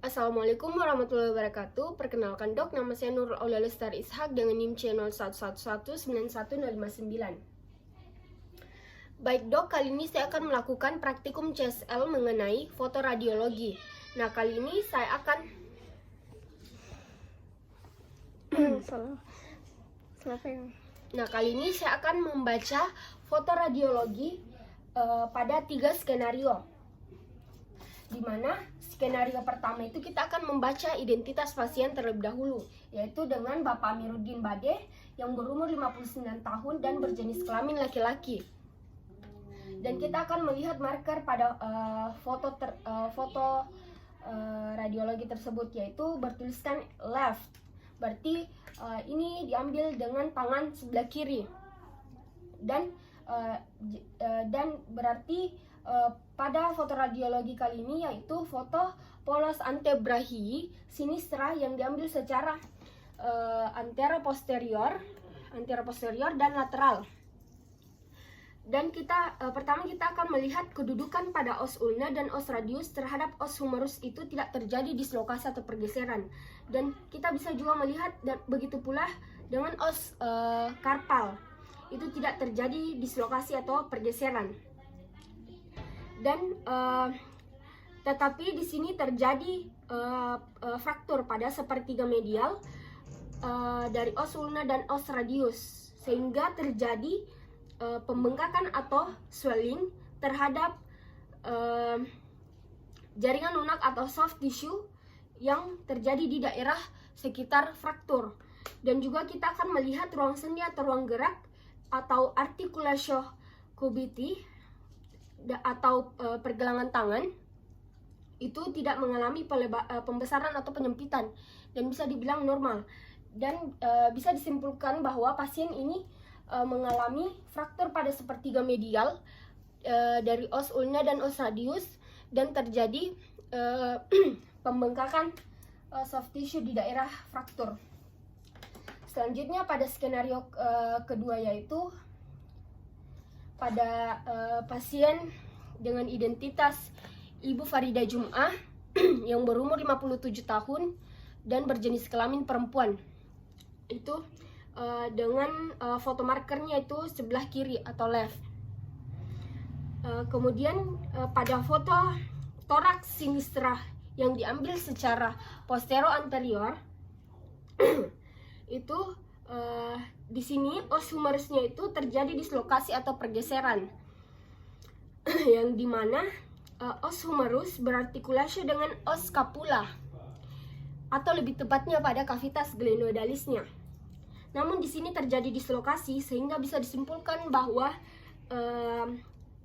Assalamualaikum warahmatullahi wabarakatuh. Perkenalkan dok, nama saya Nurul Aulia Lestari Ishak dengan NIM C0111911059. Baik dok, kali ini saya akan melakukan praktikum CSL mengenai fotoradiologi. Nah, kali ini saya akan membaca fotoradiologi pada 3 skenario. Di mana skenario pertama itu kita akan membaca identitas pasien terlebih dahulu, yaitu dengan Bapak Amiruddin Bade yang berumur 59 tahun dan berjenis kelamin laki-laki. Dan kita akan melihat marker pada foto radiologi tersebut, yaitu bertuliskan left. Berarti ini diambil dengan tangan sebelah kiri. Dan berarti pada fotoradiologi kali ini yaitu foto polos antebrachiyi sinistra yang diambil secara anteroposterior dan lateral. Dan pertama kita akan melihat kedudukan pada os ulna dan os radius terhadap os humerus itu tidak terjadi dislokasi atau pergeseran. Dan kita bisa juga melihat, dan begitu pula dengan os karpal itu tidak terjadi dislokasi atau pergeseran. Dan tetapi di sini terjadi fraktur pada sepertiga medial dari os ulna dan os radius, sehingga terjadi pembengkakan atau swelling terhadap jaringan lunak atau soft tissue yang terjadi di daerah sekitar fraktur. Dan juga kita akan melihat ruang sendi atau ruang gerak atau articulatio cubiti atau pergelangan tangan itu tidak mengalami pembesaran atau penyempitan dan bisa dibilang normal. Dan bisa disimpulkan bahwa pasien ini mengalami fraktur pada sepertiga medial dari os ulna dan os radius, dan terjadi pembengkakan soft tissue di daerah fraktur. Selanjutnya pada skenario kedua, yaitu pada pasien dengan identitas Ibu Farida Jum'ah yang berumur 57 tahun dan berjenis kelamin perempuan. Itu dengan foto markernya itu sebelah kiri atau left. Kemudian pada foto toraks sinistra yang diambil secara postero anterior itu di sini os humerusnya itu terjadi dislokasi atau pergeseran, yang dimana os humerus berartikulasi dengan os scapula atau lebih tepatnya pada kavitas glenoidalisnya. Namun di sini terjadi dislokasi sehingga bisa disimpulkan bahwa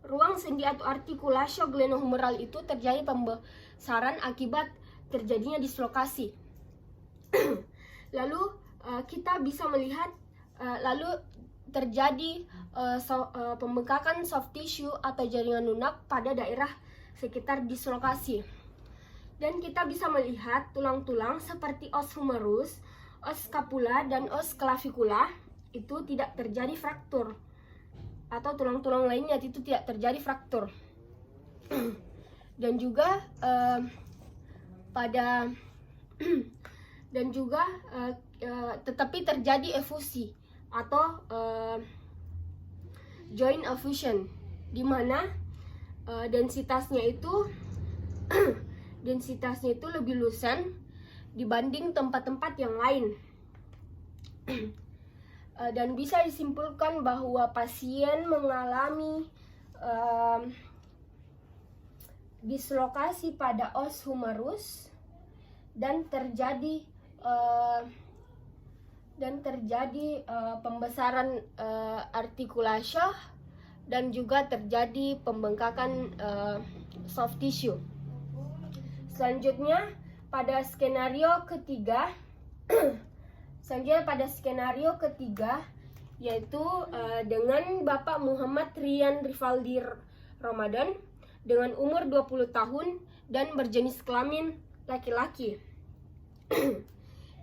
ruang sendi atau artikulasio glenohumeral itu terjadi pembesaran akibat terjadinya dislokasi. Lalu kita bisa melihat lalu terjadi pembengkakan soft tissue atau jaringan lunak pada daerah sekitar dislokasi. Dan kita bisa melihat tulang-tulang seperti os humerus, os scapula, dan os clavicula itu tidak terjadi fraktur, atau tulang-tulang lainnya itu tidak terjadi fraktur. Dan juga tetapi terjadi efusi atau joint effusion, di mana densitasnya itu lebih lusen dibanding tempat-tempat yang lain. Dan bisa disimpulkan bahwa pasien mengalami dislokasi pada os humerus dan terjadi pembesaran artikulasio dan juga terjadi pembengkakan soft tissue. Selanjutnya pada skenario ketiga yaitu dengan Bapak Muhammad Rian Rivaldi Ramadan dengan umur 20 tahun dan berjenis kelamin laki-laki.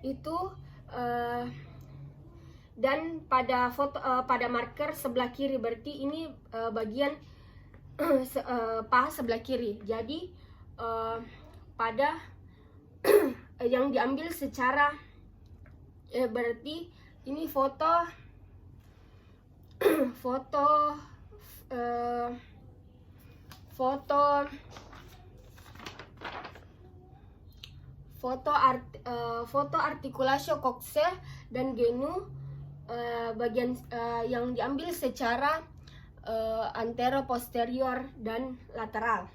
Itu dan pada marker sebelah kiri, berarti ini bagian paha sebelah kiri. Jadi pada yang diambil secara berarti ini foto artikulasio coxae dan genu bagian yang diambil secara antero, posterior, dan lateral.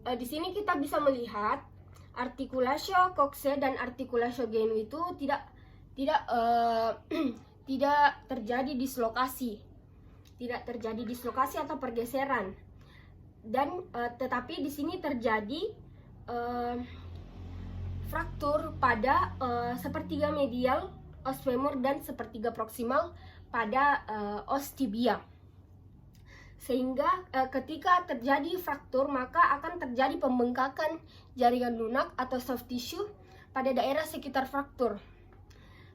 Di sini kita bisa melihat artikulasio coxae dan artikulasio genu itu tidak terjadi dislokasi atau pergeseran, dan tetapi di sini terjadi fraktur pada sepertiga medial os femur dan sepertiga proksimal pada os tibia. Sehingga ketika terjadi fraktur, maka akan terjadi pembengkakan jaringan lunak atau soft tissue pada daerah sekitar fraktur.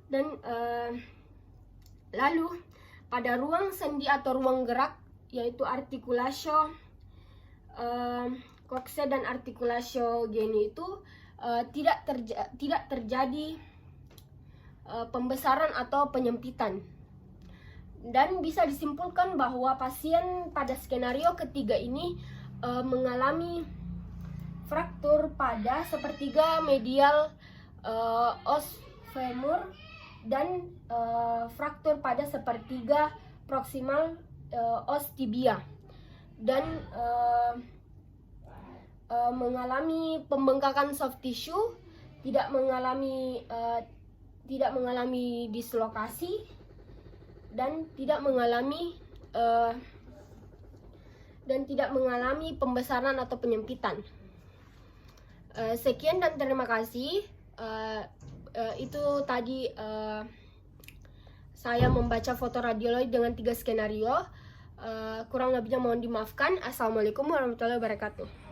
Dan lalu pada ruang sendi atau ruang gerak, yaitu artikulasio coxae dan artikulasio genu itu tidak terjadi pembesaran atau penyempitan. Dan bisa disimpulkan bahwa pasien pada skenario ketiga ini mengalami fraktur pada sepertiga medial os femur dan fraktur pada sepertiga proksimal os tibia, dan mengalami pembengkakan soft tissue, tidak mengalami dislokasi, dan tidak mengalami pembesaran atau penyempitan. Sekian dan terima kasih. Itu tadi saya membaca foto radiologi dengan 3 skenario. Kurang lebihnya mohon dimaafkan. Assalamualaikum warahmatullahi wabarakatuh.